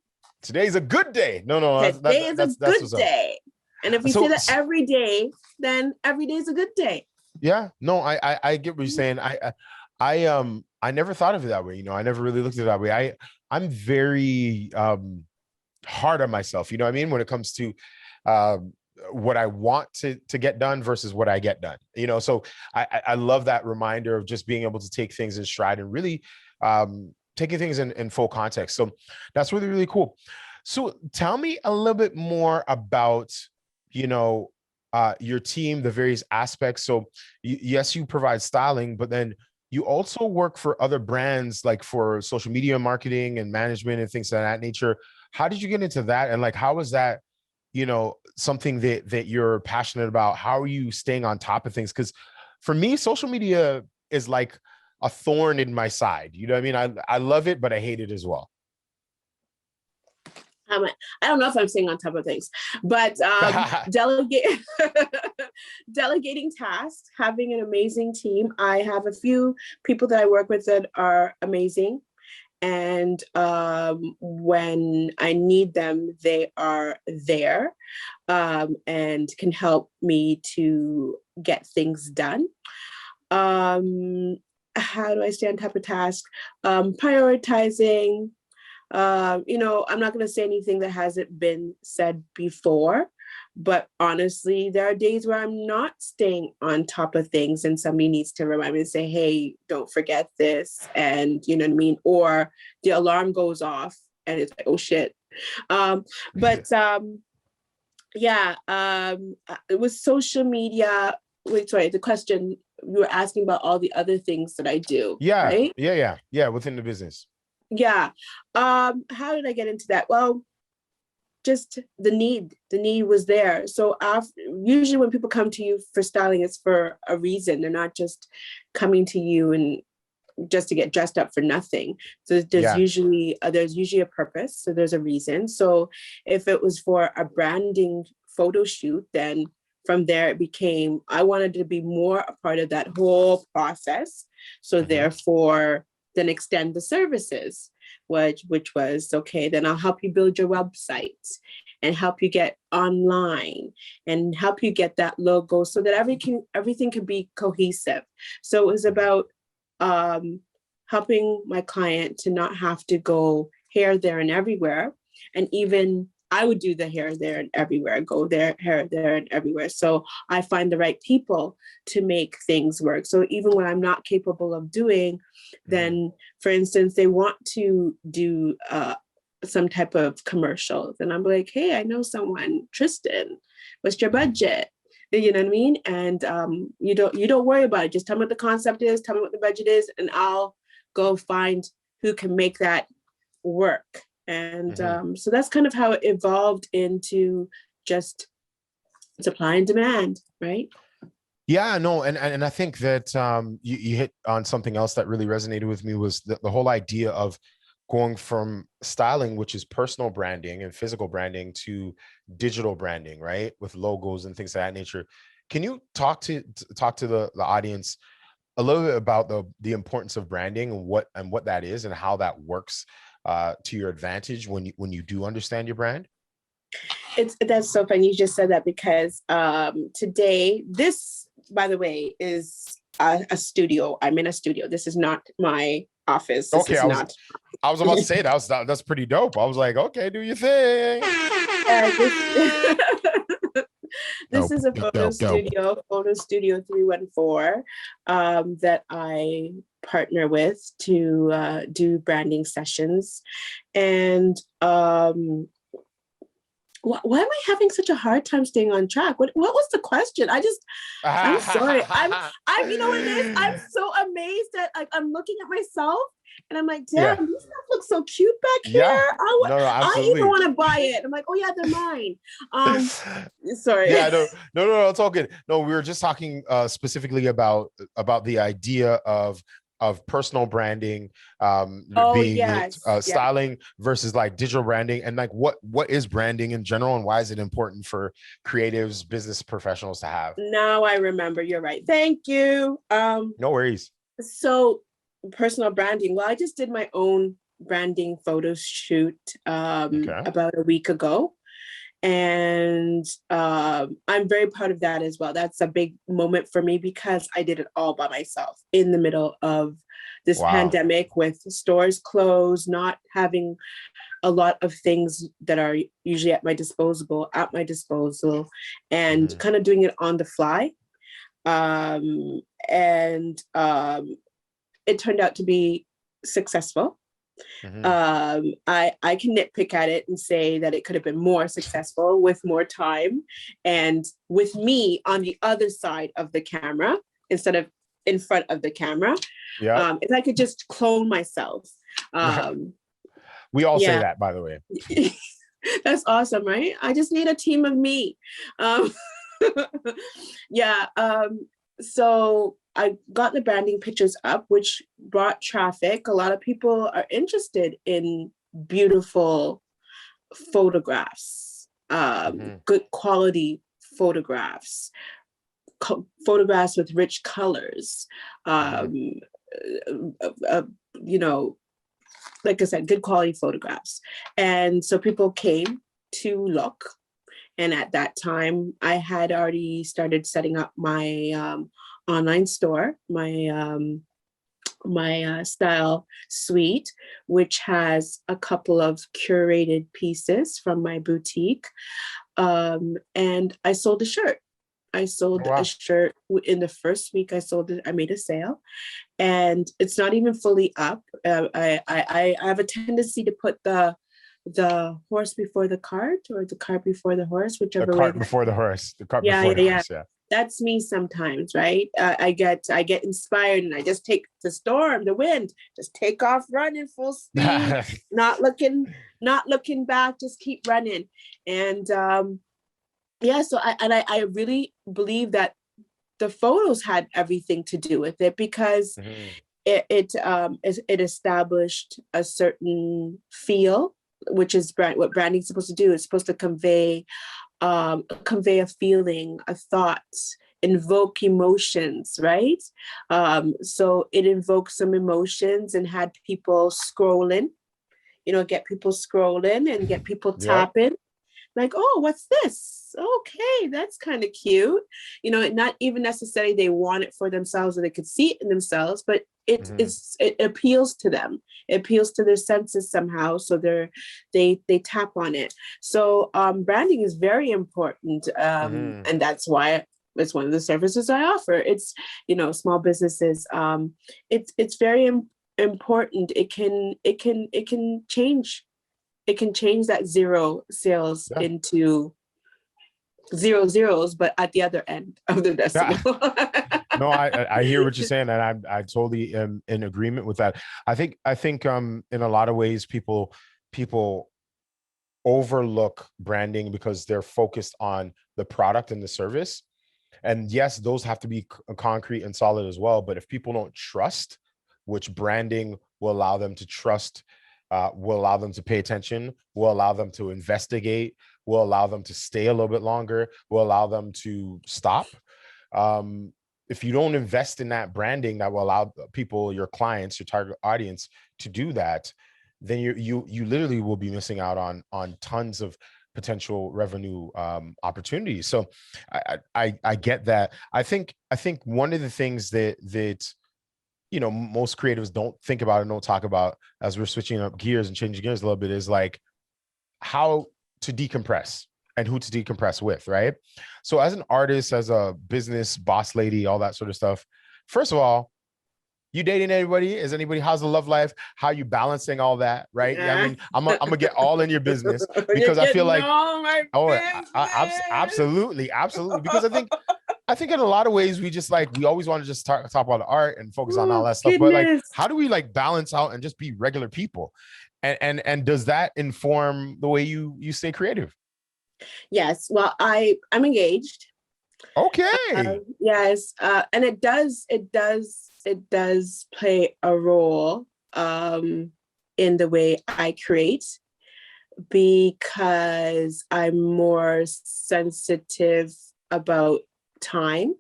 Today's a good day. No, no, Today is a that's good what's up. day. And if we say So, that every day, then every day is a good day. yeah, no, I get what you're saying. I never thought of it that way. You know, I never really looked at it that way. I'm very hard on myself. You know what I mean? When it comes to um what I want to get done versus what I get done. You know, so I love that reminder of just being able to take things in stride and really taking things in full context. So that's really, really cool. So tell me a little bit more about, you know, your team, the various aspects. So yes, you provide styling, but then you also work for other brands, like for social media marketing and management and things of that nature. How did you get into that? And like, how was that, you know, something that you're passionate about? How are you staying on top of things? Because for me, social media is like a thorn in my side. You know what I mean? I love it, but I hate it as well. I'm, I don't know if I'm staying on top of things, but delegate, delegating tasks, having an amazing team. I have a few people that I work with that are amazing. And when I need them, they are there, and can help me to get things done. How do I stay on top of tasks? Prioritizing. You know, I'm not going to say anything that hasn't been said before, but honestly, there are days where I'm not staying on top of things, and somebody needs to remind me and say, hey, don't forget this. And you know what I mean? Or the alarm goes off and it's like, oh shit. But yeah, it was social media. Wait, sorry, the question you were asking about all the other things that I do, Yeah, right? yeah, within the business. Yeah. How did I get into that? Well, just the need was there. So usually when people come to you for styling, it's for a reason. They're not just coming to you and just to get dressed up for nothing. So there's Yeah. usually a purpose. So there's a reason. So if it was for a branding photo shoot, then from there it became, I wanted to be more a part of that whole process. So therefore, then extend the services, which was, okay, then I'll help you build your website and help you get online and help you get that logo so that everything can be cohesive. So it was about helping my client to not have to go here, there, and everywhere. And even I would do the hair there and everywhere, go there, hair there and everywhere. So I find the right people to make things work. So even when I'm not capable of doing, then for instance, they want to do some type of commercial, then I'm like, hey, I know someone, Tristan, what's your budget? You know what I mean? And you don't worry about it. Just tell me what the concept is, tell me what the budget is, and I'll go find who can make that work. And so that's kind of how it evolved into just supply and demand, right? Yeah, no, and I think that you hit on something else that really resonated with me was the whole idea of going from styling, which is personal branding and physical branding, to digital branding, right? With logos and things of that nature. Can you talk to the audience a little bit about the importance of branding and what that is and how that works to your advantage when you do understand your brand? That's so funny you just said that, because today, this, by the way, is a studio. I'm in a studio. This is not my office. This Okay, is not. I was about to say that's pretty dope. I was like, okay, do your thing. This is a Dope. photo studio 314 that I partner with to do branding sessions. And why am I having such a hard time staying on track? What was the question? I'm sorry. I'm you know what it is? I'm so amazed at, like, I'm looking at myself and I'm like, damn, Yeah. these stuff look so cute back here. Yeah. No, I absolutely. even want to buy it. I'm like, oh yeah, they're mine. Sorry. Yeah, no, it's all good. No, we were just talking specifically about the idea of personal branding, being Yes. styling versus like digital branding, and like what is branding in general, and why is it important for creatives, business professionals to have? Now I remember. You're right. Thank you. No worries. So personal branding. Well, I just did my own branding photo shoot Okay. about a week ago. And I'm very proud of that as well. That's a big moment for me because I did it all by myself in the middle of this pandemic, with stores closed, not having a lot of things that are usually at my disposal, and kind of doing it on the fly. And it turned out to be successful. I can nitpick at it and say that it could have been more successful with more time and with me on the other side of the camera instead of in front of the camera. Yeah. If I could just clone myself. We all say that, by the way. That's awesome, right? I just need a team of me. So I got the branding pictures up, which brought traffic. A lot of people are interested in beautiful photographs, good quality photographs, photographs with rich colors, like I said, good quality photographs. And so people came to look. And at that time, I had already started setting up my online store, my style suite, which has a couple of curated pieces from my boutique. And I sold a shirt. I sold a shirt in the first week. I made a sale, and it's not even fully up. I have a tendency to put the horse before the cart, or the cart before the horse, whichever way. The cart before the horse. The cart before the horse. Yeah. That's me sometimes, right? I get inspired and I just take the storm, the wind, just take off running full speed, not looking not looking back, just keep running. And yeah, so I really believe that the photos had everything to do with it, because Mhm. it established a certain feel, which is what branding is supposed to do. It's supposed to convey a feeling, a thought, invoke emotions, right? So it invoked some emotions and had people scrolling, get people scrolling and get people Yep. tapping, like, oh, what's this? Okay, that's kind of cute. Not even necessarily they want it for themselves or they could see it in themselves, but Mhm. it appeals to them. It appeals to their senses somehow, so they tap on it. So branding is very important, Mhm. and that's why it's one of the services I offer. It's small businesses. It's very important. It can change that zero sales Yeah. into zero zeros, but at the other end of the Yeah. decimal. No, I hear what you're saying, and I totally am in agreement with that. I think in a lot of ways people overlook branding because they're focused on the product and the service. And yes, those have to be concrete and solid as well. But if people don't trust, which branding will allow them to trust, will allow them to pay attention, will allow them to investigate, will allow them to stay a little bit longer, will allow them to stop. Um, if you don't invest in that branding that will allow people, your clients, your target audience, to do that, then you literally will be missing out on tons of potential revenue opportunities. So I get that. I think one of the things that most creatives don't think about and don't talk about, as we're switching up gears and changing gears a little bit, is like how to decompress and who to decompress with, right? So as an artist, as a business boss lady, all that sort of stuff, first of all, you dating anybody? Is anybody, how's the love life? How you balancing all that, right? Yeah, I Yeah. mean, I'm gonna get all in your business You're because I feel getting like, all my oh, business. absolutely, absolutely. Because I think in a lot of ways we always want to just talk about the art and focus on all Oh, that stuff. But like, goodness. how do we like balance out and just be regular people? And does that inform the way you stay creative? Yes. Well, I'm engaged. Okay. Yes. And it does play a role in the way I create, because I'm more sensitive about time.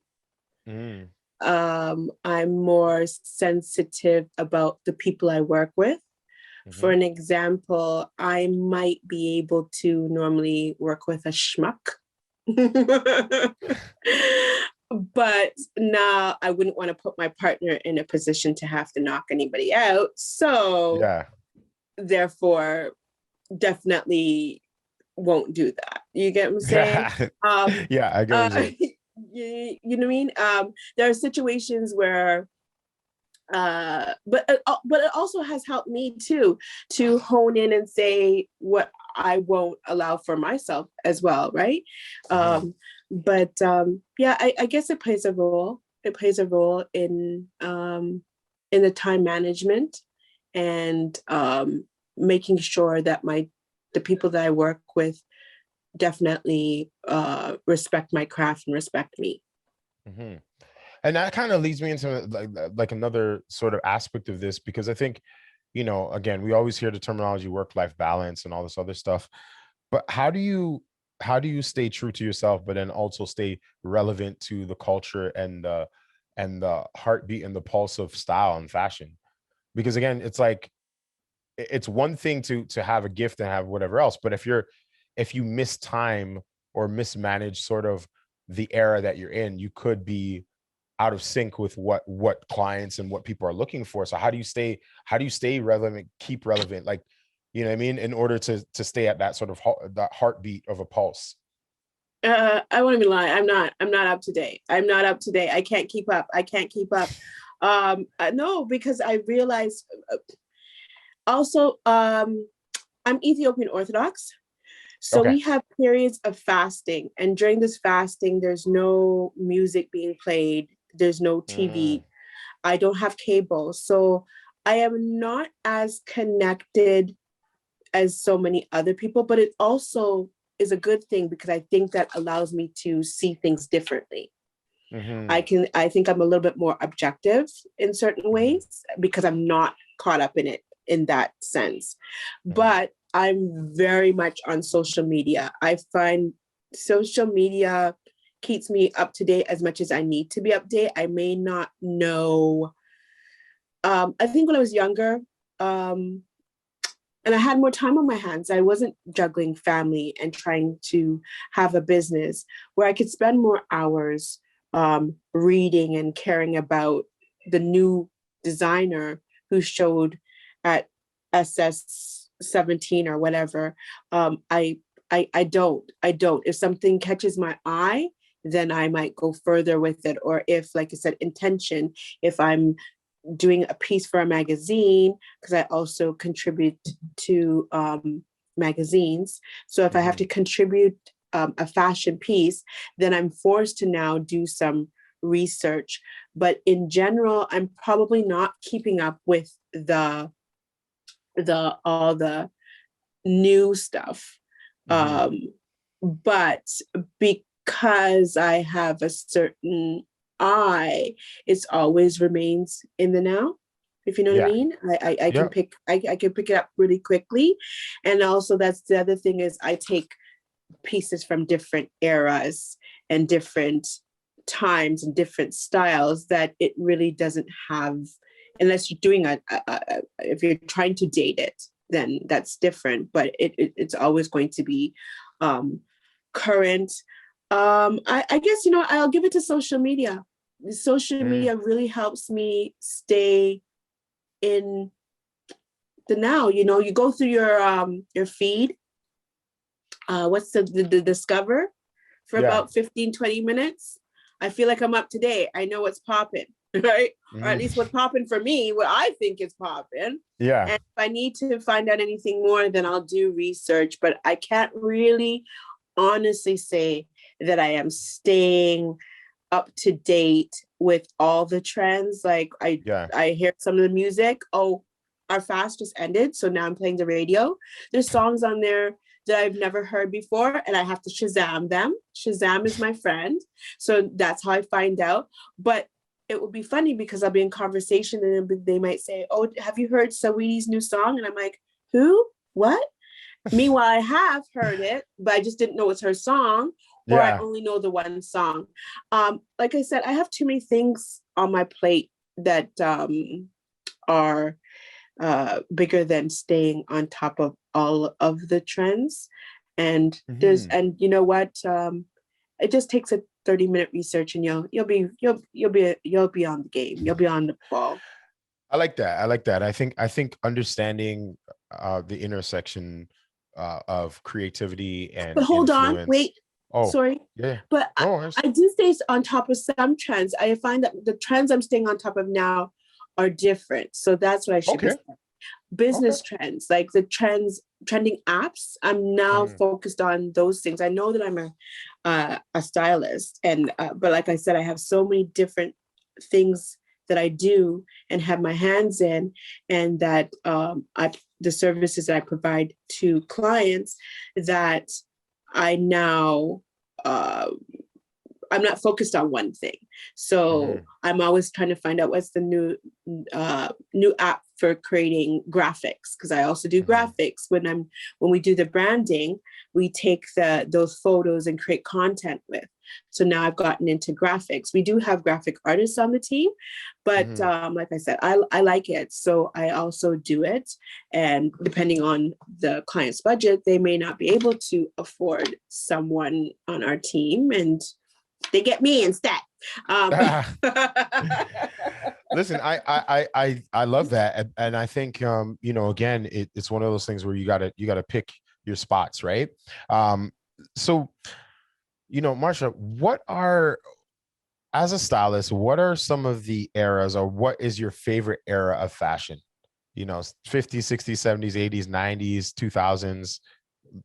Mm, I'm more sensitive about the people I work with. For mhm. an example, I might be able to normally work with a schmuck. But now I wouldn't want to put my partner in a position to have to knock anybody out. So Yeah. therefore, definitely won't do that. You get what I'm saying? Um, Yeah, I get what you're saying. you know what I mean? There are situations where but it also has helped me too, to hone in and say what I won't allow for myself as well, right? Mhm. But yeah, I guess it plays a role. It plays a role in the time management, and making sure that the people that I work with definitely respect my craft and respect me. Mhm. And that kind of leads me into like another sort of aspect of this, because I think, again, we always hear the terminology work-life balance and all this other stuff. But how do you stay true to yourself, but then also stay relevant to the culture and the heartbeat and the pulse of style and fashion? Because again, it's like it's one thing to have a gift and have whatever else, but if you miss time or mismanage sort of the era that you're in, you could be out of sync with what clients and what people are looking for. So how do you stay relevant, keep relevant, like, what I mean, in order to stay at that sort of that heartbeat of a pulse? I won't even lie. I'm not up to date. I'm not up to date. I can't keep up. I can't keep up. No, because I realize also, I'm Ethiopian Orthodox. So Okay. we have periods of fasting. And during this fasting, there's no music being played, there's no Mm, TV. I don't have cable. So I am not as connected as so many other people, but it also is a good thing because I think that allows me to see things differently. Mm-hmm. I think I'm a little bit more objective in certain Mm-hmm. ways because I'm not caught up in it in that sense. Mm-hmm. But I'm very much on social media. I find social media keeps me up to date as much as I need to be up to date. I may not know. I think when I was younger, um, and I had more time on my hands. I wasn't juggling family and trying to have a business where I could spend more hours reading and caring about the new designer who showed at SS 17 or whatever. I don't. If something catches my eye, then I might go further with it. Or if, like I said, intention, if I'm doing a piece for a magazine, because I also contribute to magazines. So if I have Mm-hmm. to contribute a fashion piece, then I'm forced to now do some research. But in general, I'm probably not keeping up with the all the new stuff. Mm-hmm. Um, but because I have a certain eye, it's always remains in the now. If you know what I Yeah. mean, Yeah. I can pick it up really quickly, and also that's the other thing is I take pieces from different eras and different times and different styles that it really doesn't have unless you're doing if you're trying to date it, then that's different, but it's always going to be um current. I guess I'll give it to social media. Social Mm. media really helps me stay in the now. You go through your feed, what's the discover for Yeah. about 15-20 minutes. I feel like I'm up to date. I know what's popping, right? Or at least Mm-hmm. what's popping for me, what I think is popping. Yeah. And if I need to find out anything more, then I'll do research. But I can't really honestly say that I am staying up to date with all the trends. Like Yeah. I hear some of the music. Oh, our fast just ended, so now I'm playing the radio. There's songs on there that I've never heard before, and I have to Shazam them. Shazam is my friend, so that's how I find out. But it would be funny because I'll be in conversation and they might say, "Oh, have you heard Saweetie's new song?" And I'm like, "Who? What?" Meanwhile, I have heard it, but I just didn't know it's her song, or I Yeah. only know the one song. Like I said, I have too many things on my plate that are bigger than staying on top of all of the trends. Mm-hmm. And you know what? It just takes a 30-minute research, and you'll be on the game. You'll be on the ball. I like that. I like that. I think understanding the intersection of creativity But and hold on, influence. wait, Oh, sorry. yeah. But No worries. I do stay on top of some trends. I find that the trends I'm staying on top of now are different. So that's what I should be Okay. saying. Okay. Business trends, like the trending apps. I'm now Mm-hmm. focused on those things. I know that I'm a stylist, and but like I said, I have so many different things that I do and have my hands in, and that I the services that I provide to clients that I now uh, I'm not focused on one thing. So Mm-hmm. I'm always trying to find out what's the new app for creating graphics, because I also do Mm-hmm. graphics. When we do the branding, we take those photos and create content with. So now I've gotten into graphics. We do have graphic artists on the team, but Mm-hmm. like I said, I like it. So I also do it. And depending on the client's budget, they may not be able to afford someone on our team, and they get me instead. Um, Listen, I love that, and I think again, it's one of those things where you gotta pick your spots, right? Um, so Marsha, as a stylist, what are some of the eras, or what is your favorite era of fashion? 50s, 60s, 70s, 80s, 90s, 2000s,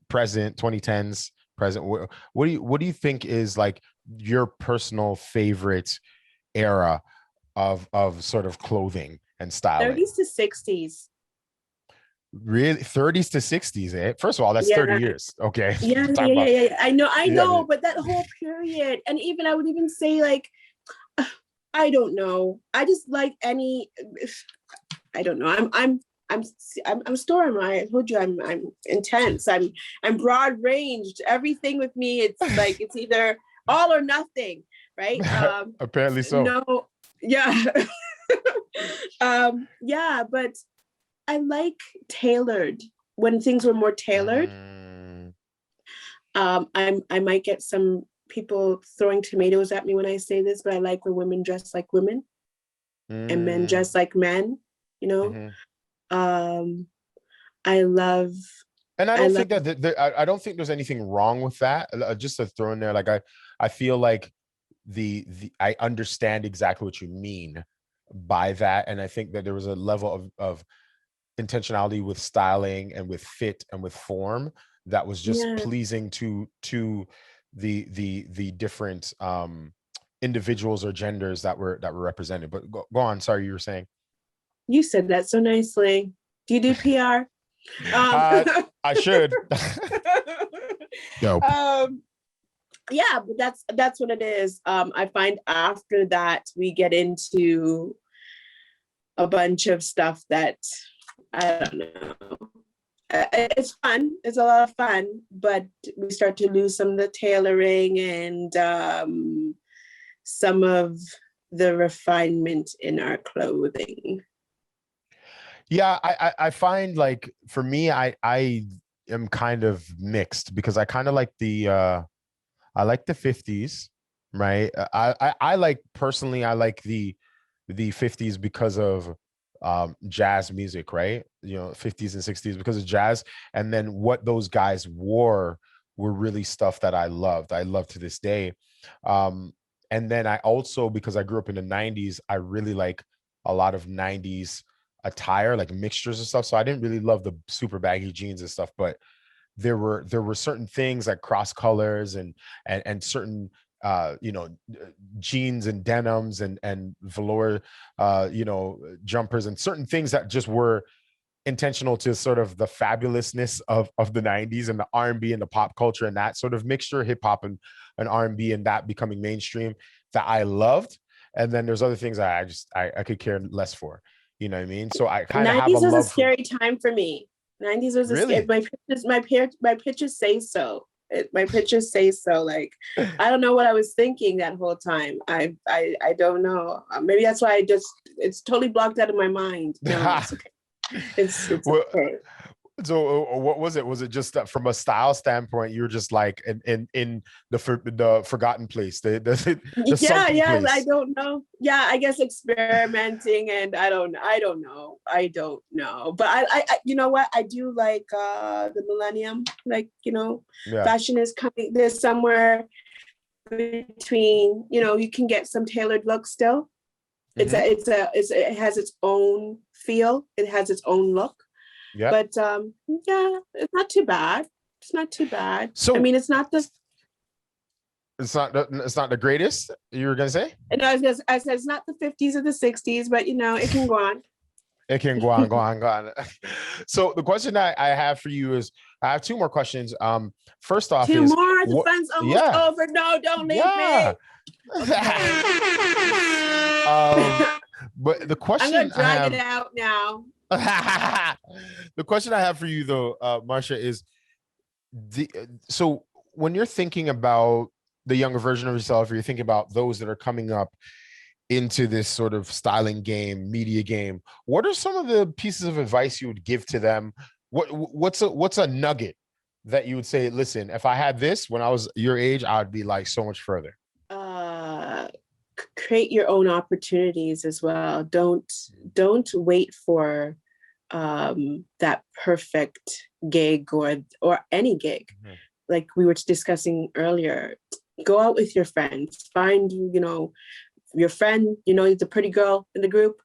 present, 2010s, present. What do you think is like your personal favorite era of sort of clothing and styling? 30s to 60s. Really, 30s to 60s, eh? First of all, that's 30 Yeah, years. Okay. yeah, Talk yeah, yeah, about, yeah, yeah. I yeah. know, but that whole period, and even I would even say like, I don't know. I just like any. I don't know. I'm I'm storm. I told you I'm intense. I'm broad ranged. Everything with me, it's like it's either all or nothing, right? Apparently so. No, yeah, yeah. But I like tailored when things were more tailored. Mm, I might get some people throwing tomatoes at me when I say this, but I like when women dress like women and men mm, dress like men. You know, mhm. um, I love, And I I don't love, think that I don't think there's anything wrong with that. Just to throw in there, like I feel like the I understand exactly what you mean by that, and I think that there was a level of intentionality with styling and with fit and with form that was just yeah. pleasing to the different individuals or genders that were represented. But go on. Sorry, you were saying. You said that so nicely. Do you do PR? Um, Uh, I should. Dope. um, yeah, but that's what it is. I find after that we get into a bunch of stuff that I don't know. It's fun. It's a lot of fun, but we start to lose some of the tailoring and some of the refinement in our clothing. Yeah, I find like for me, I am kind of mixed because I kind of like I like the 50s, right? I like personally I like the 50s because of jazz music, right? 50s and 60s because of jazz. And then what those guys wore were really stuff that I loved. I love to this day. Um, and then I also, because I grew up in the 90s, I really like a lot of 90s attire, like mixtures and stuff. So I didn't really love the super baggy jeans and stuff, but there were certain things like cross colors and certain jeans and denims and velour jumpers and certain things that just were intentional to sort of the fabulousness of the 90s and the R&B and B and the pop culture and that sort of mixture, hip hop and R&B and that becoming mainstream that I loved. And then there's other things I could care less for. You know what I mean? So I kind of have a 90s was a love for. scary time for me. 90s was a scary. Really? My pictures say so. My pictures say so. Like I don't know what I was thinking that whole time. I don't know. Maybe that's why it's totally blocked out of my mind. No, it's okay. It's Well, okay. so what was it? Was it just that from a style standpoint, you were just like in the forgotten place, the Yeah, sunken yeah, I place? don't know. Yeah, I guess experimenting and I don't know. But you know what? I do like the millennium. Like, Yeah. fashion is coming. There's somewhere between, you can get some tailored look still. Hmm. It has its own feel. It has its own look. Yeah. But yeah, it's not too bad. It's not too bad. I So mean, it's not the it's not the greatest. You were gonna say and I said it's not the 50s or the 60s, but it can go on. it can go on, go on, go on. So the question I have for you is, I have two more questions. First off Two is more. The what? fun's almost Yeah, over. No, don't leave yeah. me. Okay. um, but the I'm question gonna I drag it have out now. the question I have for you though, Marcia, is so when you're thinking about the younger version of yourself, or you're thinking about those that are coming up into this sort of styling game, media game, what are some of the pieces of advice you would give to them? What's a nugget that you would say, listen, if I had this when I was your age, I would be like so much further. Uh, Create your own opportunities as well. Don't wait for that perfect gig or any gig. Mhm. Like we were discussing earlier, go out with your friends. Find your friend. The pretty girl in the group,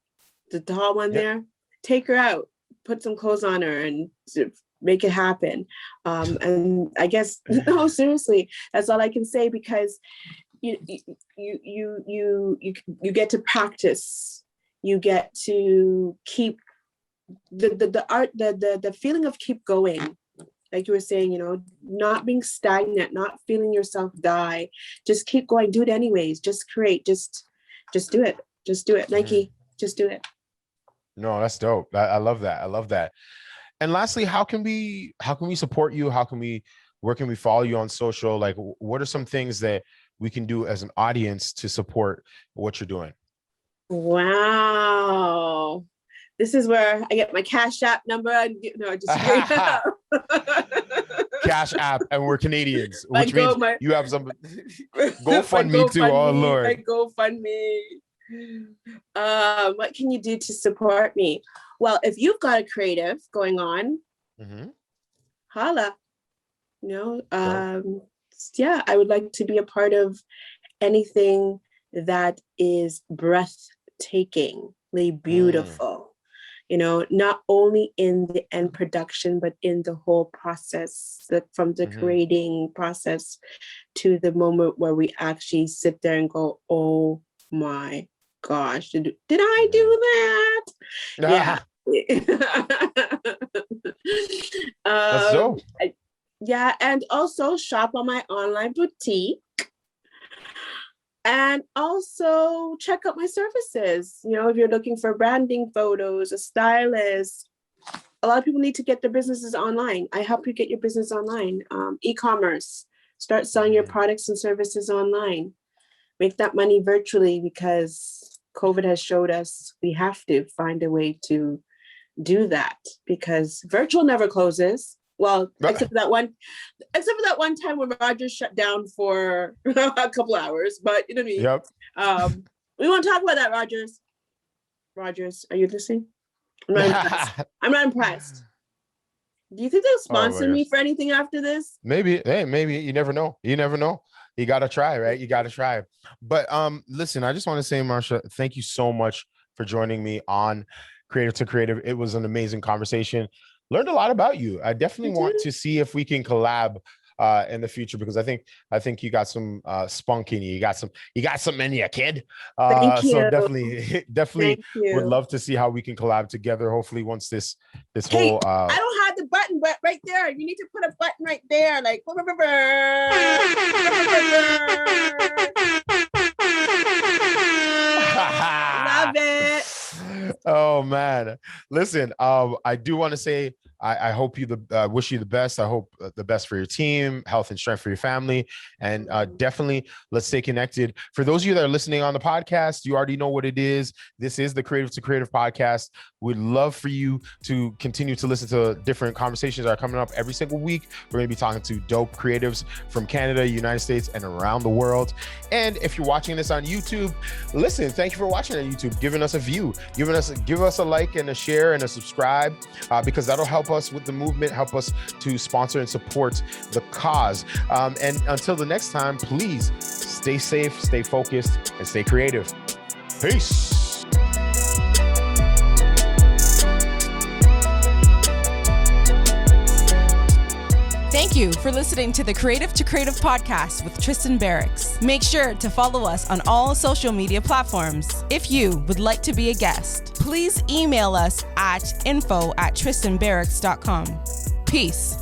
the tall one Yep. there. Take her out. Put some clothes on her and make it happen. And I guess no, seriously, that's all I can say because you you get to practice. You get to keep the art, the feeling of keep going, like you were saying, not being stagnant, not feeling yourself die, just keep going, do it anyways, just create, just do it, Nike, just do it. No, that's dope. I love that. I love that. And lastly, how can we support you? Where can we follow you on social? Like, what are some things that we can do as an audience to support what you're doing? Wow. This is where I get my Cash App number. Cash App, and we're Canadians, My which means you have some GoFundMe too. Oh Lord. My GoFundMe. What can you do to support me? Well, if you've got a creative going on, holla. Yeah, I would like to be a part of anything that is breathtakingly beautiful. Not only in the end production, but in the whole process, from the creating process to the moment where we actually sit there and go, oh my gosh, did I do that? Yeah. That's dope. Yeah, and also shop on my online boutique. And also check out my services. If you're looking for branding photos, a stylist, a lot of people need to get their businesses online. I help you get your business online. E-commerce, start selling your products and services online. Make that money virtually, because COVID has showed us we have to find a way to do that, because virtual never closes. Well, except for that one time when Rogers shut down for a couple hours. But you know what I mean? Yep. We won't talk about that, Rogers. Rogers, are you listening? I'm not impressed. Do you think they'll sponsor me for anything after this? Maybe. Hey, maybe. You never know. You gotta try, right? You gotta try. But listen, I just want to say, Marsha, thank you so much for joining me on Creative to Creative. It was an amazing conversation. Learned a lot about you. I definitely want to see if we can collab in the future, because I think you got some spunk in you. You got some in you, kid. Thank you. So definitely would love to see how we can collab together. Hopefully once this whole I don't have the button, but right there. You need to put a button right there, like love it. Oh man, listen, I do want to say I hope you wish you the best. I hope the best for your team, health and strength for your family, and definitely let's stay connected. For those of you that are listening on the podcast, you already know what it is. This is the Creative to Creative podcast. We'd love for you to continue to listen to different conversations that are coming up every single week. We're going to be talking to dope creatives from Canada, United States, and around the world. And if you're watching this on YouTube, listen, thank you for watching on YouTube, giving us a view, give us a like and a share and a subscribe, because that'll help us with the movement, help us to sponsor and support the cause. And until the next time, please stay safe, stay focused, and stay creative. Peace. Thank you for listening to the Creative to Creative podcast with Tristan Barracks. Make sure to follow us on all social media platforms. If you would like to be a guest, please email us at info@tristanbarracks.com. Peace.